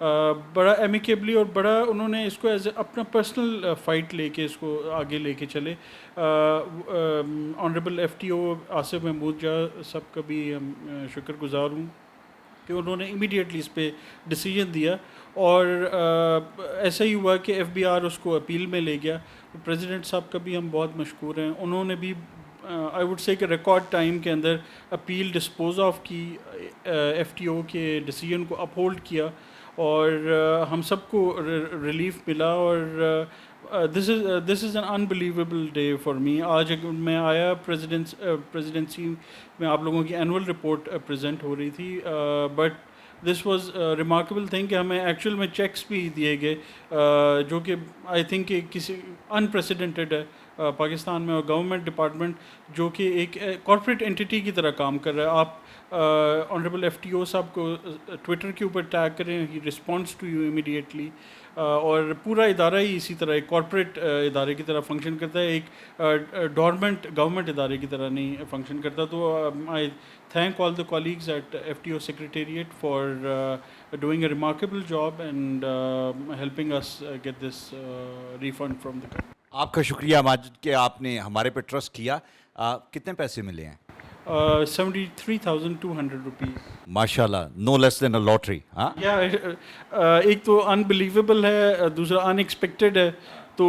بڑا ایمیکیبلی اور بڑا انہوں نے اس کو ایز اے اپنا پرسنل فائٹ لے کے اس کو آگے لے کے چلے. Honourable F T O Asif Mahmood جا صاحب کا بھی شکر گزار ہوں کہ انہوں نے امیڈیٹلی اس پہ ڈیسیجن دیا, اور ایسا ہی ہوا کہ ایف بی آر اس کو اپیل میں لے گیا. پریزیڈنٹ صاحب کا بھی ہم بہت مشکور ہیں, انہوں نے بھی آئی وڈ سے کہ ریکارڈ ٹائم کے اندر اپیل ڈسپوز آف کی, ایف ٹی او کے ڈیسیجن کو اپہولڈ کیا, اور ہم سب کو ریلیف ملا. اور this is an unbelievable day for me. آج میں آیا پریزیڈنسی میں, آپ لوگوں کی اینول رپورٹ پریزنٹ ہو رہی تھی, but this was remarkable thing کہ ہمیں ایکچوئل میں چیکس بھی دیے گئے, جو کہ آئی تھنک کہ کسی انپریسیڈنٹڈ ہے پاکستان میں, اور گورنمنٹ ڈپارٹمنٹ جو کہ ایک کارپوریٹ انٹیٹی کی طرح کام کر رہا ہے. آپ آنریبل ایف ٹی او صاحب کو ٹویٹر کے اوپر ٹیگ کریں, ہی رسپونڈس ٹو یو امیڈیٹلی, اور پورا ادارہ ہی اسی طرح ایک کارپوریٹ ادارے کی طرح فنکشن کرتا ہے, ایک ڈورمنٹ گورنمنٹ ادارے کی طرح نہیں فنکشن کرتا. تو آئی thank all the colleagues at FTO Secretariat for doing a remarkable job and helping us get this refund from the government. آپ کا شکریہ ماجد کہ آپ نے ہمارے پہ ٹرسٹ کیا. کتنے پیسے ملے ہیں؟ 73,200 rupees. ماشاء اللہ, نو لیس دین اے لاٹری. ہاں, ایک تو انبلیویبل ہے, دوسرا ان ایکسپیکٹڈ ہے, تو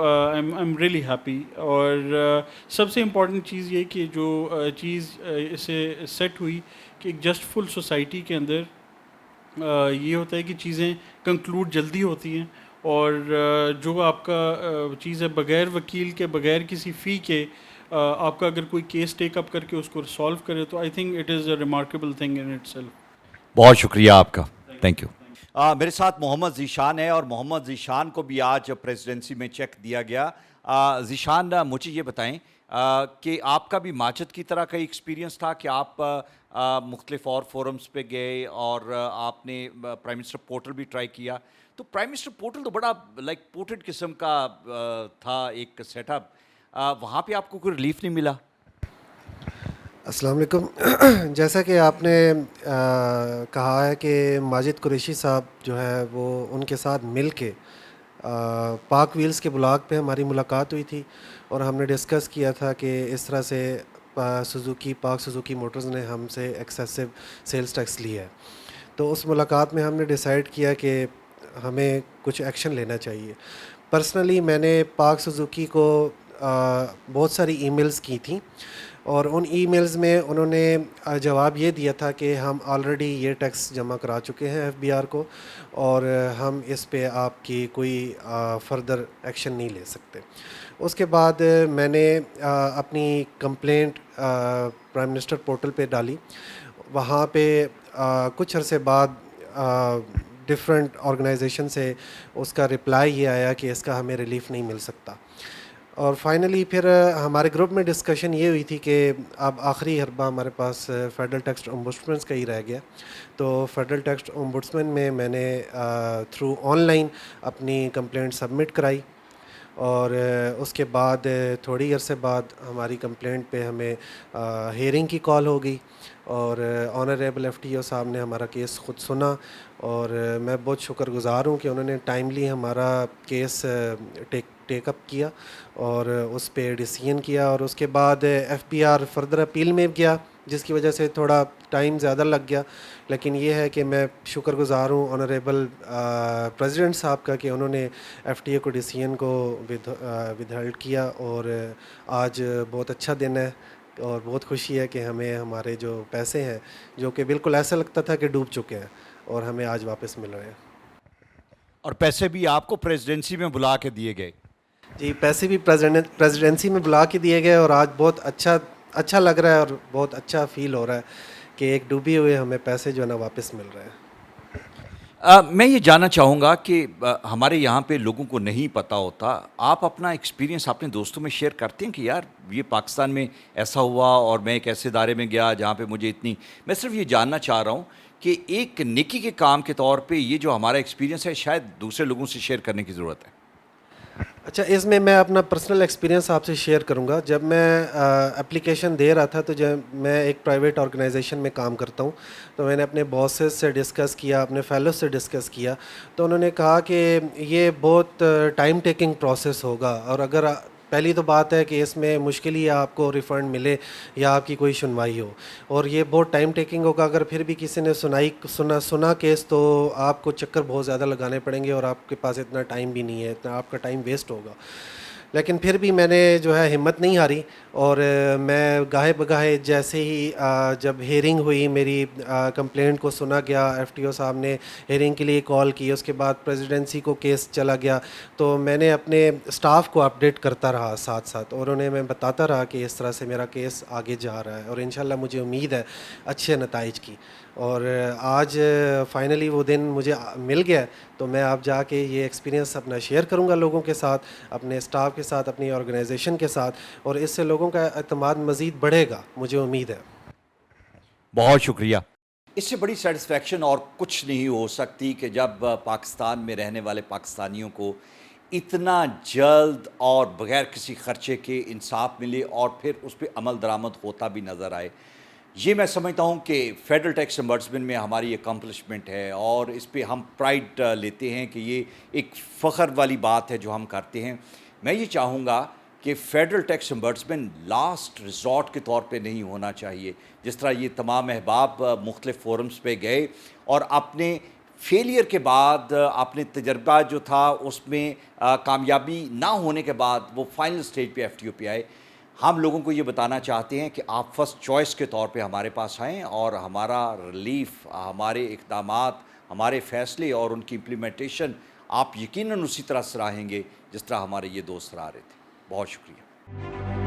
آئی ایم ریئلی ہیپی. اور سب سے امپورٹنٹ چیز یہ کہ جو چیز اسے سیٹ ہوئی کہ ایک جسٹ فل سوسائٹی کے اندر یہ ہوتا ہے کہ چیزیں کنکلوڈ جلدی ہوتی ہیں, اور جو آپ کا چیز ہے بغیر وکیل کے, بغیر کسی فی کے, آپ کا اگر کوئی کیس ٹیک اپ کر کے اس کو سالو کرے, تو I think it is a remarkable thing in it self. بہت شکریہ آپ کا, تھینک یو. میرے ساتھ محمد ذیشان ہے, اور محمد ذیشان کو بھی آج پریزیڈنسی میں چیک دیا گیا. ذیشان, مجھے یہ بتائیں کہ آپ کا بھی ماجد کی طرح کا ایکسپیرینس تھا کہ آپ مختلف اور فورمز پہ گئے, اور آپ نے پرائم منسٹر پورٹل بھی ٹرائی کیا. تو پرائم منسٹر پورٹل تو بڑا لائک پورٹڈ قسم کا تھا ایک سیٹ اپ, وہاں پہ آپ کو کوئی ریلیف نہیں ملا؟ السلام علیکم. جیسا کہ آپ نے کہا ہے کہ ماجد قریشی صاحب جو ہے وہ ان کے ساتھ مل کے پاک ویلز کے بلاگ پہ ہماری ملاقات ہوئی تھی, اور ہم نے ڈسکس کیا تھا کہ اس طرح سے پاک سوزوکی موٹرز نے ہم سے ایکسیسو سیلز ٹیکس لیا ہے. تو اس ملاقات میں ہم نے ڈیسائیڈ کیا کہ ہمیں کچھ ایکشن لینا چاہیے. پرسنلی میں نے پاک سوزوکی کو بہت ساری ای میلز کی تھیں, اور ان ای میلز میں انہوں نے جواب یہ دیا تھا کہ ہم آلریڈی یہ ٹیکس جمع کرا چکے ہیں ایف بی آر کو, اور ہم اس پہ آپ کی کوئی فردر ایکشن نہیں لے سکتے. اس کے بعد میں نے اپنی کمپلینٹ پرائم منسٹر پورٹل پہ ڈالی. وہاں پہ کچھ عرصے بعد ڈفرینٹ آرگنائزیشن سے اس کا رپلائی یہ آیا کہ اس کا ہمیں ریلیف نہیں مل سکتا. اور فائنلی پھر ہمارے گروپ میں ڈسکشن یہ ہوئی تھی کہ اب آخری حربہ ہمارے پاس فیڈرل ٹیکس امبوڈسمین کا ہی رہ گیا. تو فیڈرل ٹیکس امبوڈسمین میں نے تھرو آن لائن اپنی کمپلینٹ سبمٹ کرائی, اور اس کے بعد تھوڑی عرصے بعد ہماری کمپلینٹ پہ ہمیں ہیئرنگ کی کال ہو گئی, اور آنریبل ایف ٹی او صاحب نے ہمارا کیس خود سنا, اور میں بہت شکر گزار ہوں کہ انہوں نے ٹائملی ہمارا کیس ٹیک اپ کیا اور اس پہ ڈیسیژن کیا. اور اس کے بعد F B R further appeal میں گیا, جس کی وجہ سے تھوڑا ٹائم زیادہ لگ گیا. لیکن یہ ہے کہ میں شکر گزار ہوں آنریبل پریزیڈنٹ صاحب کا کہ انہوں نے ایف ٹی اے کو ڈیسیژن کو ود ہیلڈ کیا, اور آج بہت اچھا دن ہے, اور بہت خوشی ہے کہ ہمیں ہمارے جو پیسے ہیں جو کہ بالکل ایسا لگتا تھا کہ ڈوب چکے ہیں, اور ہمیں آج واپس مل رہے ہیں. اور پیسے بھی آپ کو پریزیڈنسی میں بلا کے دیے گئے؟ جی, پیسے بھی پریزیڈنسی میں بلا کے دیے گئے, اور آج بہت اچھا لگ رہا ہے, اور بہت اچھا فیل ہو رہا ہے کہ ایک ڈوبے ہوئے ہمیں پیسے جو ہے نا واپس مل رہے ہیں. میں یہ جاننا چاہوں گا کہ ہمارے یہاں پہ لوگوں کو نہیں پتہ ہوتا, آپ اپنا ایکسپیرینس اپنے دوستوں میں شیئر کرتے ہیں کہ یار یہ پاکستان میں ایسا ہوا, اور میں ایک ایسے ادارے میں گیا جہاں پہ مجھے اتنی, میں صرف یہ جاننا چاہ رہا ہوں کہ ایک نیکی کے کام کے طور پہ یہ جو ہمارا ایکسپیرینس ہے شاید دوسرے لوگوں سے شیئر کرنے کی ضرورت ہے. اچھا، اس میں میں اپنا پرسنل ایکسپیرینس آپ سے شیئر کروں گا. جب میں اپلیکیشن دے رہا تھا تو جب میں ایک پرائیویٹ آرگنائزیشن میں کام کرتا ہوں تو میں نے اپنے باسز سے ڈسکس کیا, اپنے فیلو سے ڈسکس کیا, تو انہوں نے کہا کہ یہ بہت ٹائم ٹیکنگ پروسیس ہوگا, اور اگر پہلی تو بات ہے کہ اس میں مشکل ہی آپ کو ریفنڈ ملے یا آپ کی کوئی سنوائی ہو, اور یہ بہت ٹائم ٹیکنگ ہوگا. اگر پھر بھی کسی نے سنا کیس تو آپ کو چکر بہت زیادہ لگانے پڑیں گے, اور آپ کے پاس اتنا ٹائم بھی نہیں ہے, اتنا آپ کا ٹائم ویسٹ ہوگا. لیکن پھر بھی میں نے جو ہے ہمت نہیں ہاری, اور میں گاہے بگاہے جیسے ہی جب ہیئرنگ ہوئی, میری کمپلینٹ کو سنا گیا, ایف ٹی او صاحب نے ہیئرنگ کے لیے کال کی, اس کے بعد پریزیڈنسی کو کیس چلا گیا, تو میں نے اپنے اسٹاف کو اپڈیٹ کرتا رہا ساتھ ساتھ, اور انہیں میں بتاتا رہا کہ اس طرح سے میرا کیس آگے جا رہا ہے, اور انشاءاللہ مجھے امید ہے اچھے نتائج کی. اور آج فائنلی وہ دن مجھے مل گیا, تو میں اب جا کے یہ ایکسپیرینس اپنا شیئر کروں گا لوگوں کے ساتھ, اپنے اسٹاف کے ساتھ, اپنی آرگنائزیشن کے ساتھ, اور اس سے لوگوں کا اعتماد مزید بڑھے گا, مجھے امید ہے. بہت شکریہ. اس سے بڑی سیٹسفیکشن اور کچھ نہیں ہو سکتی کہ جب پاکستان میں رہنے والے پاکستانیوں کو اتنا جلد اور بغیر کسی خرچے کے انصاف ملے, اور پھر اس پہ عمل درآمد ہوتا بھی نظر آئے. یہ میں سمجھتا ہوں کہ فیڈرل ٹیکس امبرسمنٹ میں ہماری اکمپلشمنٹ ہے, اور اس پہ ہم پرائڈ لیتے ہیں کہ یہ ایک فخر والی بات ہے جو ہم کرتے ہیں. میں یہ چاہوں گا کہ فیڈرل ٹیکس امبرسمنٹ لاسٹ ریزورٹ کے طور پہ نہیں ہونا چاہیے. جس طرح یہ تمام احباب مختلف فورمز پہ گئے اور اپنے فیلئر کے بعد, اپنے تجربہ جو تھا اس میں کامیابی نہ ہونے کے بعد وہ فائنل سٹیج پہ ایف ٹی او پہ آئے, ہم لوگوں کو یہ بتانا چاہتے ہیں کہ آپ فرسٹ چوائس کے طور پہ ہمارے پاس آئیں, اور ہمارا ریلیف, ہمارے اقدامات, ہمارے فیصلے اور ان کی امپلیمنٹیشن آپ یقیناً اسی طرح سراہیں گے جس طرح ہمارے یہ دوست سراہ رہے تھے. بہت شکریہ.